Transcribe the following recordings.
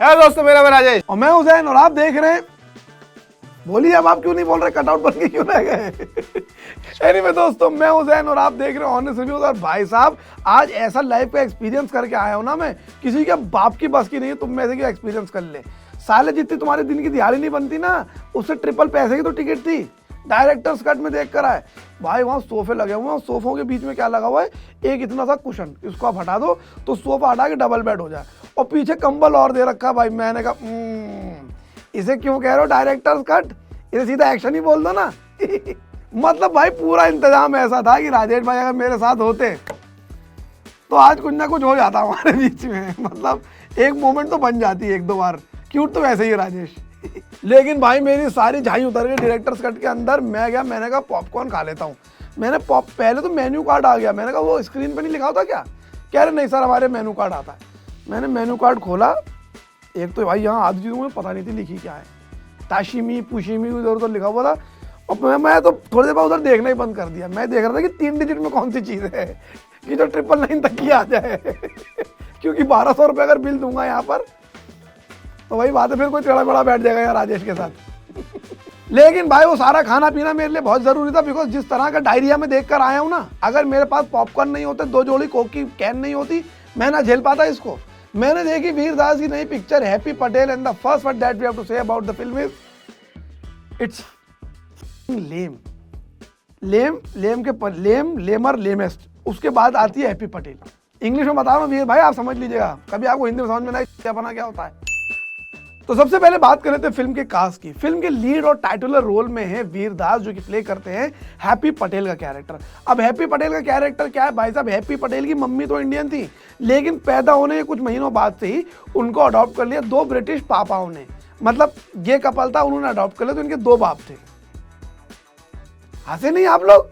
है दोस्तों, मेरा मैं राजेश और मैं हुसैन और आप देख रहे हैं। बोलिए अब आप क्यों नहीं बोल रहे, कटआउट बन के क्यों रह गए। एनीवे दोस्तों, मैं हुसैन और आप देख रहे हैं ऑनेस्ट रिव्यूज। और भाई साहब, आज ऐसा लाइव का एक्सपीरियंस करके आया हूं ना मैं, किसी के बाप की बस की नहीं है तुम में से क्यों एक्सपीरियंस कर ले। साले जितनी तुम्हारे दिन की दिहाड़ी नहीं बनती ना, उससे ट्रिपल पैसे की तो टिकट थी। डायरेक्टर्स कट में देख कर आए भाई, वहाँ सोफे लगे हुए हैं, सोफों के बीच में क्या लगा हुआ है, एक इतना सा कुशन, इसको आप हटा दो तो सोफा हटा के डबल बेड हो जाए, और पीछे कंबल और दे रखा भाई। मैंने कहा इसे क्यों कह रहे हो डायरेक्टर्स कट, इसे सीधा एक्शन ही बोल दो ना। मतलब भाई पूरा इंतजाम ऐसा था कि राजेश भाई अगर मेरे साथ होते तो आज कुछ ना कुछ हो जाता हमारे बीच में। मतलब एक मोमेंट तो बन जाती है एक दो बार। क्यूट तो वैसे ही है राजेश। लेकिन भाई मेरी सारी झाई उतर गई डायरेक्टर्स कट के अंदर। मैं गया, मैंने कहा पॉपकॉर्न खा लेता हूँ। मैंने पहले तो मेन्यू कार्ड आ गया, मैंने कहा वो स्क्रीन पे नहीं लिखा होता क्या, कह रहे नहीं सर हमारे मेन्यू कार्ड आता है। मैंने मेन्यू कार्ड खोला, एक तो भाई यहाँ आधी चीज़ों में पता नहीं थी लिखी क्या है, ताशिमी पुशिमी उधर उधर लिखा हुआ था। और मैं तो थोड़ी देर बाद उधर देखना ही बंद कर दिया। मैं देख रहा था कि 3 डिजिट में कौन सी चीज़ है कि जो 999 तक की आ जाए। क्योंकि 1200 रुपये अगर बिल दूंगा यहाँ पर तो वही बात है, फिर कोई टेढ़ा मेढ़ा बैठ जाएगा यार राजेश के साथ। लेकिन भाई वो सारा खाना पीना मेरे लिए बहुत ज़रूरी था, बिकॉज जिस तरह का डायरिया में देख कर आया हूँ ना, अगर मेरे पास पॉपकॉर्न नहीं होते, 2 जोड़ी कोक की कैन नहीं होती, मैं ना झेल पाता इसको। मैंने देखी वीर दास की नई picture happy Patel, and the first word that we have to say about the film is it's lame. Lamer lamest, उसके बाद आती है हैप्पी पटेल। इंग्लिश में बता रहा हूँ वीर भाई, आप समझ लीजिएगा, कभी आपको हिंदी में समझ में ना क्या बना क्या होता है। तो सबसे पहले बात कर रहे थे फिल्म के कास्ट की। फिल्म के लीड और टाइटुलर रोल में है वीर दास, जो कि प्ले करते हैं हैप्पी पटेल का कैरेक्टर। अब हैप्पी पटेल का कैरेक्टर क्या है भाई साहब, हैप्पी पटेल की मम्मी तो इंडियन थी, लेकिन पैदा होने के कुछ महीनों बाद से ही उनको अडॉप्ट कर लिया 2 ब्रिटिश पापाओं ने। मतलब ये कपल था, उन्होंने अडॉप्ट कर लिया, तो इनके 2 बाप थे। हंसे नहीं आप लोग।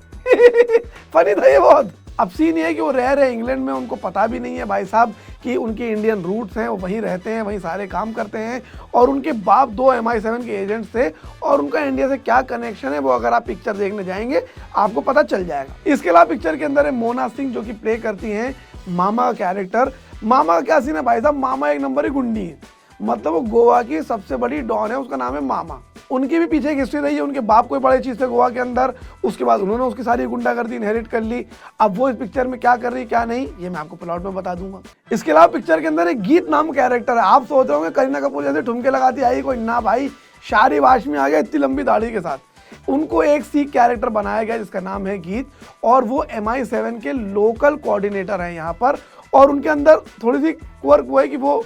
फनी था ये बहुत। अब सीन ये है कि वो रह रहे इंग्लैंड में, उनको पता भी नहीं है भाई साहब कि उनके इंडियन रूट्स हैं, वो वहीं रहते हैं, वहीं सारे काम करते हैं। और उनके बाप 2 MI7 के एजेंट्स थे, और उनका इंडिया से क्या कनेक्शन है वो अगर आप पिक्चर देखने जाएंगे आपको पता चल जाएगा। इसके अलावा पिक्चर के अंदर है मोना सिंह, जो कि प्ले करती हैं मामा का कैरेक्टर। मामा का क्या सीन है भाई साहब, मामा एक नंबर की गुंडी है। मतलब वो गोवा की सबसे बड़ी डॉन है, उसका नाम है मामा। उनकी भी पीछे एक हिस्ट्री रही है, उनके बाप कोई बड़ी चीज़ थे गोवा के अंदर, उसके बाद उन्होंने उसकी सारी गुंडागर्दी इनहेरिट कर ली। अब वो इस पिक्चर में क्या कर रही क्या नहीं, ये मैं आपको प्लॉट में बता दूंगा। इसके अलावा पिक्चर के अंदर एक गीत नाम कैरेक्टर है। आप सोच रहे होंगे करीना कपूर जैसे ठुमके लगाती आई कोई, ना भाई, शारिब हाशमी आ गया इतनी लंबी दाढ़ी के साथ। उनको एक सीख कैरेक्टर बनाया गया जिसका नाम है गीत, और वो MI7 के लोकल कोऑर्डिनेटर हैं यहाँ पर। और उनके अंदर थोड़ी सी क्वर्क वो है कि वो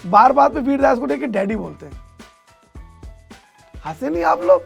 बार बार पे वीर दास को देख के डैडी बोलते हैं। हंसे नहीं आप लोग।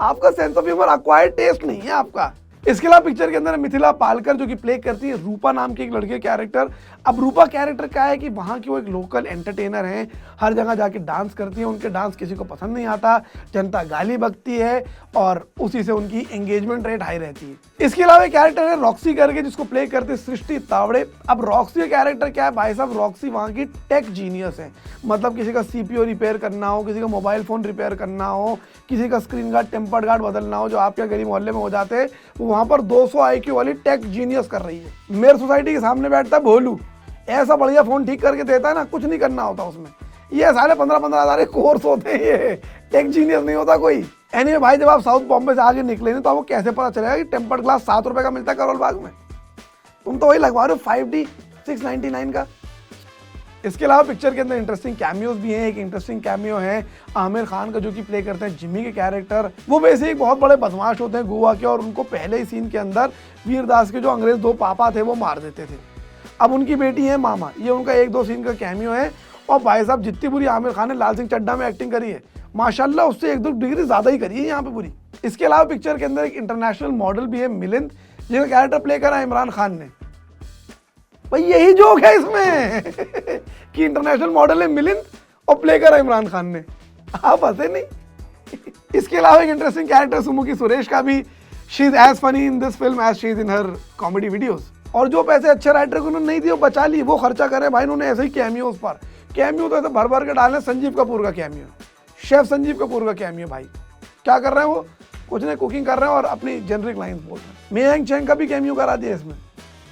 आपका sense of humour, acquired taste नहीं है आपका। इसके अलावा पिक्चर के अंदर मिथिला पालकर, जो कि प्ले करती है रूपा नाम की एक लड़के कैरेक्टर। अब रूपा कैरेक्टर क्या है कि वहाँ की वो एक लोकल एंटरटेनर हैं, हर जगह जाके डांस करती है, उनके डांस किसी को पसंद नहीं आता, जनता गाली बकती है, और उसी से उनकी एंगेजमेंट रेट हाई रहती है। इसके अलावा एक कैरेक्टर है रॉक्सी करके, जिसको प्ले करते सृष्टि तावड़े। अब रॉक्सी का कैरेक्टर क्या है भाई साहब, रॉक्सी वहाँ की टेक जीनियस है। मतलब किसी का CPU रिपेयर करना हो, किसी का मोबाइल फ़ोन रिपेयर करना हो, किसी का स्क्रीन गार्ड टेम्पर्ड गार्ड बदलना हो, जो आपके गली मोहल्ले में हो जाते हैं, वहाँ पर 200 IQ वाली टेक जीनियस कर रही है। मेरे सोसाइटी के सामने बैठता है भोलू, ऐसा बढ़िया फ़ोन ठीक करके देता है ना, कुछ नहीं करना होता उसमें। ये सारे 15-15 हज़ार कोर्स होते हैं, ये टेक जीनियस नहीं होता कोई। एनीवे भाई, जब आप साउथ बॉम्बे से आगे निकले तो आपको कैसे पता चलेगा कि टेम्पर्ड ग्लास 7 रुपये का मिलता है करोल बाग में। तुम तो वही लगवा रहे हो 5D 699 का। इसके अलावा पिक्चर के अंदर इंटरेस्टिंग कैमियोज भी हैं। एक इंटरेस्टिंग कैमियो है आमिर खान का, जो कि प्ले करते हैं जिम्मी के कैरेक्टर। वो वैसे एक बहुत बड़े बदमाश होते हैं गोवा के, और उनको पहले ही सीन के अंदर वीर दास के जो अंग्रेज 2 पापा थे वो मार देते थे। अब उनकी बेटी है मामा, ये उनका 1-2 सीन का कैमियो है। और भाई साहब जितनी बुरी आमिर खान ने लाल सिंह चड्ढा में एक्टिंग करी है, माशाल्लाह उससे 1-2 डिग्री ज़्यादा ही करी है यहाँ पे पूरी। इसके अलावा पिक्चर के अंदर एक इंटरनेशनल मॉडल भी है मिलिंद, जिसका कैरेक्टर प्ले करा है इमरान खान ने। भाई यही जोक है इसमें कि इंटरनेशनल मॉडल है मिलिंद और प्ले करा इमरान खान ने। आप हंसे नहीं। इसके अलावा एक इंटरेस्टिंग कैरेक्टर सुमुखी सुरेश का भी। She is as funny in this film as she is in her comedy videos. और जो पैसे अच्छे राइटर को उन्होंने नहीं दिए वो बचा लिए, वो खर्चा करे भाई उन्होंने ऐसे ही कैमियोज पर। कैमियो तो ऐसे भर भर के डालने। संजीव कपूर का कैमियो, शेफ संजीव कपूर का कैमियो। भाई क्या कर रहे हैं वो, कुछ नहीं, कुकिंग कर रहे हैं और अपनी जेनरिक लाइन्स बोल रहे हैं। मेहंग चैंग का भी कैमियो करा दिया इसमें।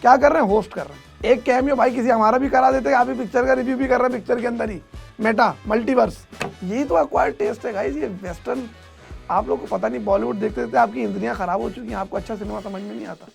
क्या कर रहे हैं, होस्ट कर रहे हैं। एक कैमियो भाई किसी हमारा भी करा देते, आप ही पिक्चर का रिव्यू भी कर रहे हैं पिक्चर के अंदर ही, मेटा मल्टीवर्स। यही तो एक्वायर्ड टेस्ट है गाइस, ये वेस्टर्न। आप लोग को पता नहीं, बॉलीवुड देखते देखते आपकी इंद्रियां खराब हो चुकी हैं, आपको अच्छा सिनेमा समझ में नहीं आता।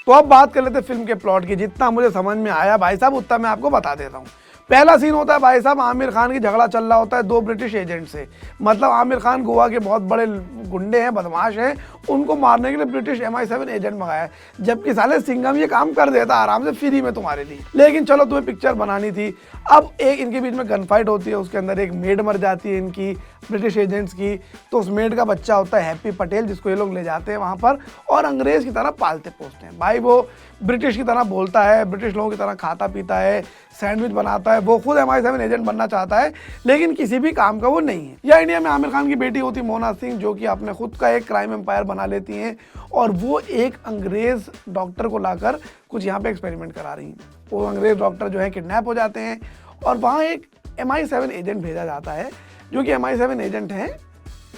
तो अब बात कर लेते हैं फिल्म के प्लॉट की। जितना मुझे समझ में आया भाई साहब उतना मैं आपको बता देता हूँ। पहला सीन होता है भाई साहब, आमिर खान की झगड़ा चल रहा होता है दो ब्रिटिश एजेंट से। मतलब आमिर खान गोवा के बहुत बड़े गुंडे हैं, बदमाश हैं, उनको मारने के लिए ब्रिटिश MI7 एजेंट मंगाया है। जबकि साले सिंघम ये काम कर देता आराम से फ्री में तुम्हारे लिए, लेकिन चलो तुम्हें पिक्चर बनानी थी। अब एक इनके बीच में गन फाइट होती है, उसके अंदर एक मेड मर जाती है इनकी, ब्रिटिश एजेंट्स की। तो उस मेड का बच्चा होता है हैप्पी पटेल, जिसको ये लोग ले जाते हैं वहाँ पर और अंग्रेज की तरह पालते पोसते हैं। भाई वो ब्रिटिश की तरह बोलता है, ब्रिटिश लोगों की तरह खाता पीता है, सैंडविच बनाता है, वो खुद MI7 एजेंट बनना चाहता है, लेकिन किसी भी काम का वो नहीं है। या इंडिया में आमिर खान की बेटी होती मोना सिंह, जो कि अपने खुद का एक क्राइम एम्पायर बना लेती हैं और वो एक अंग्रेज डॉक्टर को लाकर कुछ यहाँ पे एक्सपेरिमेंट करा रही हैं। वो अंग्रेज डॉक्टर जो है किडनैप हो जाते हैं और वहाँ एक MI7 एजेंट भेजा जाता है, जो कि MI7 एजेंट हैं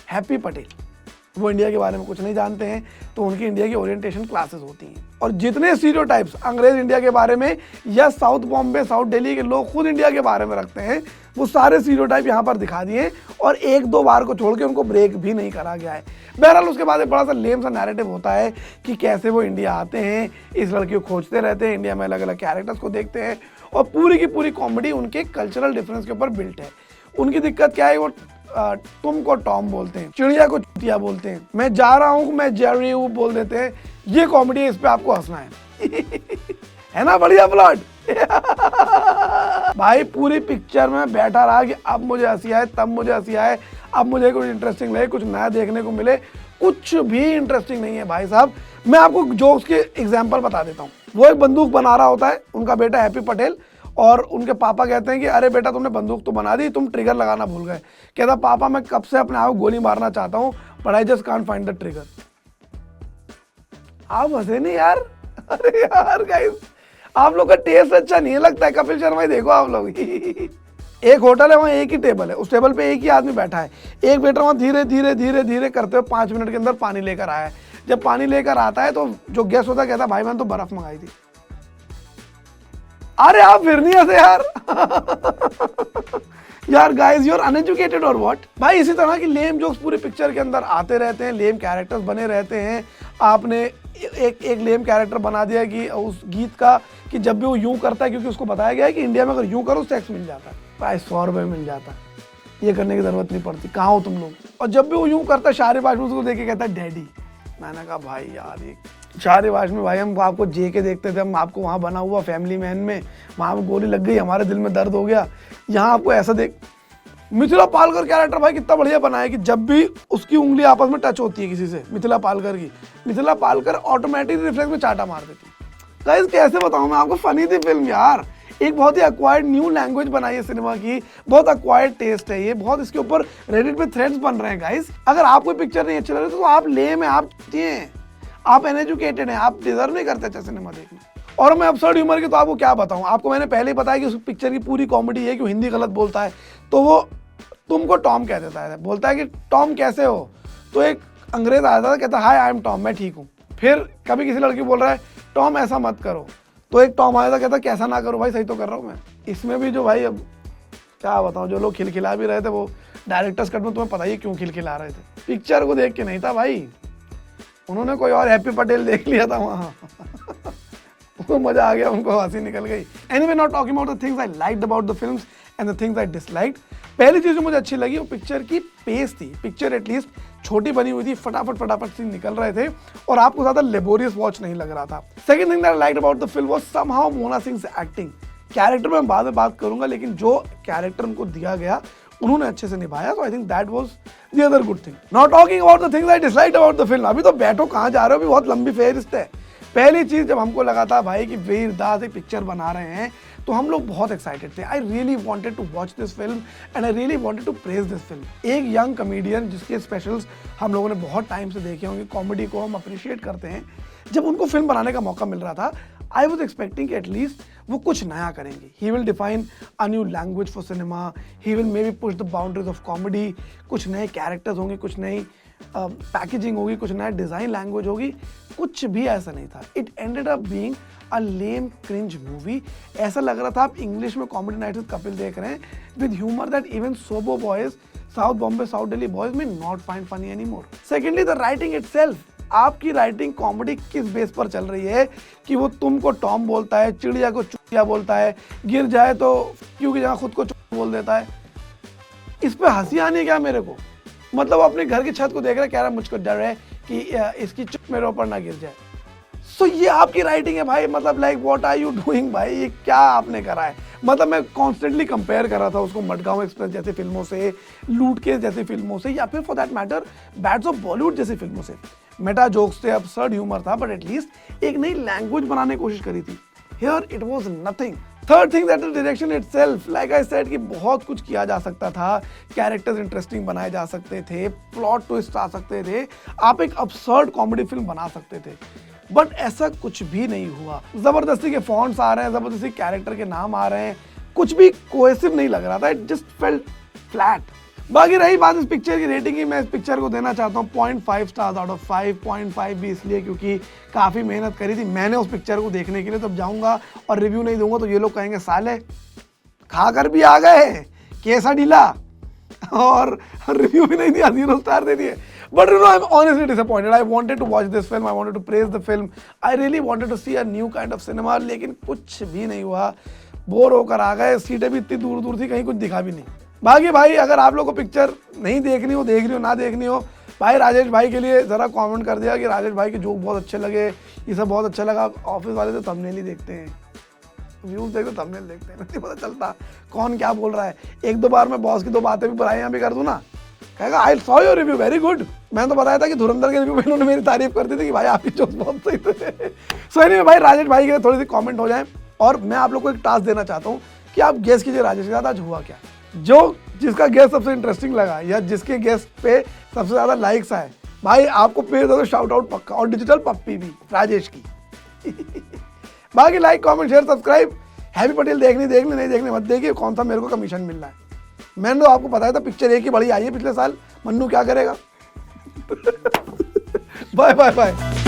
हैप्पी पटेल। वो इंडिया के बारे में कुछ नहीं जानते हैं, तो उनकी इंडिया की ओरिएंटेशन क्लासेस होती हैं। और जितने स्टीरियोटाइप्स अंग्रेज इंडिया के बारे में या साउथ बॉम्बे साउथ दिल्ली के लोग खुद इंडिया के बारे में रखते हैं, वो सारे स्टीरियोटाइप यहाँ पर दिखा दिए और एक दो बार को छोड़ के उनको ब्रेक भी नहीं करा गया है। बहरहाल उसके बाद एक बड़ा सा लेम सा नैरेटिव होता है कि कैसे वो इंडिया आते हैं, इस लड़की को खोजते रहते हैं, इंडिया में अलग अलग कैरेक्टर्स को देखते हैं और पूरी की पूरी कॉमेडी उनके कल्चरल डिफरेंस के ऊपर बिल्ट है। उनकी दिक्कत क्या है, वो तुमको टॉम बोलते हैं, चिड़िया को चुटिया बोलते हैं, मैं जा रहा हूँ मैं जेरी हूँ बोल देते हैं। ये कॉमेडी है, इस पे आपको हंसना है ना, बढ़िया प्लॉट। भाई पूरी पिक्चर में बैठा रहा कि अब मुझे हंसी आए, तब मुझे हंसी आए, अब मुझे कुछ इंटरेस्टिंग लगे, कुछ नया देखने को मिले। कुछ भी इंटरेस्टिंग नहीं है भाई साहब। मैं आपको जोक्स के एग्जाम्पल बता देता हूँ। वो एक बंदूक बना रहा होता है, उनका बेटा हैप्पी पटेल, और उनके पापा कहते हैं कि अरे बेटा तुमने बंदूक तो बना दी, तुम ट्रिगर लगाना भूल गए। कहता पापा मैं कब से अपने आप को गोली मारना चाहता हूँ, but I just can't find the trigger. आप हंसे नहीं यार? अरे यार गाइस, आप लोग का टेस्ट अच्छा नहीं है लगता है। कपिल शर्मा ही देखो आप लोग। एक होटल है, वहाँ एक ही टेबल है, उस टेबल पे एक ही आदमी बैठा है। एक वेटर वहाँ धीरे धीरे धीरे धीरे करते हुए 5 मिनट के अंदर पानी लेकर आया है। जब पानी लेकर आता है तो जो गेस्ट होता है कहता है भाई मैंने तो बर्फ मंगाई थी। अरे आप फिर नहीं हंसे यार। यार गाइस यू आर अनएजुकेटेड और व्हाट। भाई इसी तरह की लेम जोक्स पूरी पिक्चर के अंदर आते रहते हैं, लेम कैरेक्टर्स बने रहते हैं। आपने एक लेम कैरेक्टर बना दिया कि उस गीत का, कि जब भी वो यूं करता है, क्योंकि उसको बताया गया है कि इंडिया में अगर यूं करो सेक्स मिल जाता है, भाई 100 रुपये मिल जाता है, ये करने की जरूरत नहीं पड़ती, कहाँ हो तुम लोग। और जब भी वो यूं करता है शाहरी बाशमी उसको देख के कहता है डैडी। मैंने कहा भाई यार ये शाहरी बाशमी भाई, हम आपको के देखते थे, हम आपको वहाँ बना हुआ फैमिली मैन में, वहाँ पे गोली लग गई, हमारे दिल में दर्द हो गया। यहाँ आपको ऐसा देख। मिथिला पालकर कैरेक्टर भाई कितना बढ़िया बना है कि जब भी उसकी उंगली आपस में टच होती है किसी से, मिथिला पालकर की, मिथिला पालकर ऑटोमेटिक रिफ्लेक्स में चाटा मार देती है। गाइस कैसे बताऊं मैं आपको, फनी थी फिल्म यार। एक बहुत ही अक्वायर्ड न्यू लैंग्वेज बनाई है सिनेमा की, बहुत अक्वायर्ड टेस्ट है ये, बहुत इसके ऊपर रेडिट पे थ्रेड्स बन रहे हैं गाइस। अगर आपको पिक्चर नहीं अच्छी लग रही तो आप लेम है, आप हैं, आप अनएजुकेटेड हैं, आप डिजर्व नहीं करते अच्छा सिनेमा देखना। और मैं अब्सर्ड ह्यूमर की तो आपको क्या बताऊं, आपको मैंने पहले ही बताया कि उस पिक्चर की पूरी कॉमेडी है कि हिंदी गलत बोलता है, तो वो तुमको टॉम कह देता है, बोलता है कि टॉम कैसे हो, तो एक अंग्रेज आता था कहता हाय आई एम टॉम, मैं ठीक हूँ। फिर कभी किसी लड़की बोल रहा है टॉम ऐसा मत करो, तो एक टॉम आया था कहता कैसा ना करो भाई, सही तो कर रहा हूँ मैं। इसमें भी जो भाई अब क्या बताऊँ, जो लोग खिलखिला भी रहे थे वो डायरेक्टर्स कट में तुम्हें पता ही क्यों खिलखिला रहे थे, पिक्चर को देख के नहीं था भाई, उन्होंने कोई और हैप्पी पटेल देख लिया था वहाँ। उनको मजा आ गया, उनको हंसी निकल गई। Anyway not talking about the things I liked about the films and the things I disliked. पहली चीज जो मुझे अच्छी लगी वो पिक्चर की पेस थी। पिक्चर एटलीस्ट छोटी बनी हुई थी, फटाफट फटाफट सीन निकल रहे थे और आपको ज्यादा लेबोरियस वॉच नहीं लग रहा था। Second thing that I liked about the film was somehow Mona Singh acting. Character में बाद में बात करूंगा, लेकिन जो कैरेक्टर उनको दिया गया उन्होंने अच्छे से निभाया, तो I think that was the other good thing. Not talking about the things I disliked about the film. अभी तो बैठो, कहाँ जा रहे हो, अभी बहुत लंबी फेहरिस्त है। पहली चीज जब हमको लगा था भाई कि वीर दास एक पिक्चर बना रहे हैं, तो हम लोग बहुत एक्साइटेड थे। I really wanted to watch this film and I really wanted to praise this film. एक यंग कॉमेडियन जिसके स्पेशल्स हम लोगों ने बहुत टाइम से देखे होंगे, कॉमेडी को हम अप्रिशिएट करते हैं, जब उनको फिल्म बनाने का मौका मिल रहा था, आई वॉज एक्सपेक्टिंग कि एटलीस्ट वो कुछ नया करेंगे। He will define a new language for cinema, he will may be push the boundaries of comedy, कुछ नए कैरेक्टर्स होंगे, कुछ नई पैकेजिंग होगी, कुछ नया डिज़ाइन लैंग्वेज होगी, कुछ भी ऐसा नहीं था। It ended up being a lame cringe movie. ऐसा लग रहा था आप इंग्लिश में कॉमेडी नाइट विद कपिल देख रहे हैं, with humour that even SoBo boys, South Bombay, South Delhi boys में not find funny any more. Secondly the writing itself, आपकी राइटिंग कॉमेडी किस बेस पर चल रही है कि वो तुमको टॉम बोलता है, चिड़िया को चुड़िया बोलता है, गिर जाए तो क्योंकि जहाँ खुद को बोल देता है। इस पे हंसी आनी है क्या मेरे को? मतलब वो अपने घर की छत को देख रहा है, कह रहा है मुझको डर है कि इसकी चुप मेरे ऊपर ना गिर जाए। सो ये आपकी राइटिंग है भाई, मतलब like what are you doing भाई, ये क्या आपने करा है? मतलब मैं कॉन्स्टेंटली कंपेयर कर रहा था उसको मडगांव एक्सप्रेस जैसी फिल्मों से, लूट केस जैसी फिल्मों से, या फिर for that matter bads of Bollywood जैसी फिल्मों से। मेटा जोक्स थे, absurd ह्यूमर था, बट एटलीस्ट एक नई लैंग्वेज बनाने की कोशिश करी थी। Here it was nothing. Third thing that the direction itself, like I said कि बहुत कुछ किया जा सकता था, कैरेक्टर्स इंटरेस्टिंग बनाए जा सकते थे, प्लॉट ट्विस्ट आ सकते थे, आप एक absurd कॉमेडी फिल्म बना सकते थे, बट ऐसा कुछ भी नहीं हुआ। जबरदस्ती के फॉन्ट्स आ रहे हैं, जबरदस्ती कैरेक्टर के नाम आ रहे हैं, कुछ भी कोहेसिव नहीं लग रहा था, इट जस्ट फेल्ट फ्लैट। बाकी रही बात इस पिक्चर की रेटिंग की, मैं इस पिक्चर को देना चाहता हूँ 0.5 स्टार्स आउट ऑफ 5। 0.5 भी इसलिए क्योंकि काफ़ी मेहनत करी थी मैंने उस पिक्चर को देखने के लिए। तब जाऊँगा और रिव्यू नहीं दूंगा तो ये लोग कहेंगे साले खा कर भी आ गए, कैसा ढीला, और रिव्यू भी नहीं दिया, 0 स्टार दे दिए। But you know, I'm honestly disappointed. I wanted to watch this film. I wanted to praise the film. I really wanted to see a new kind of cinema. लेकिन कुछ भी नहीं हुआ, बोर होकर आ गए। सीटें भी इतनी दूर दूर थी, कहीं कुछ दिखा भी नहीं। बाकी भाई अगर आप लोग को पिक्चर नहीं देखनी हो, देख रही हो ना देखनी हो, भाई राजेश भाई के लिए ज़रा कमेंट कर दिया कि राजेश भाई के जोक बहुत अच्छे लगे, ये सब बहुत अच्छा लगा। ऑफिस वाले तो थंबनेल ही देखते हैं, व्यूज़ देखते थंबनेल देखते हैं, नहीं पता चलता कौन क्या बोल रहा है। एक दो बार मैं बॉस की 2 बातें भी बुराइयाँ भी कर दूँ ना, कहेगा I saw your review very good. मैंने तो बताया था कि धुरंधर के रिव्यू में इन्होंने मेरी तारीफ कर दी थी कि भाई आपकी जोक्स बहुत सही थे। सो एनीवे भाई राजेश भाई के लिए थोड़ी सी कमेंट हो जाए, और मैं आप लोग को एक टास्क देना चाहता हूँ कि आप गेस कीजिए राजेश के साथ आज हुआ क्या। जो जिसका गेस सबसे इंटरेस्टिंग लगा या जिसके गेस पे सबसे ज़्यादा लाइक्स आए, भाई आपको पे दो शाउट आउट पक्का, और डिजिटल पप्पी भी राजेश की। बाकी like comment share subscribe. Happy Patel देखनी नहीं देखनी मत देखिए, कौन सा मेरे को कमीशन मिल रहा है। मैंने तो आपको बताया था पिक्चर एक ही बड़ी आई है पिछले साल, मन्नू क्या करेगा। Bye bye bye.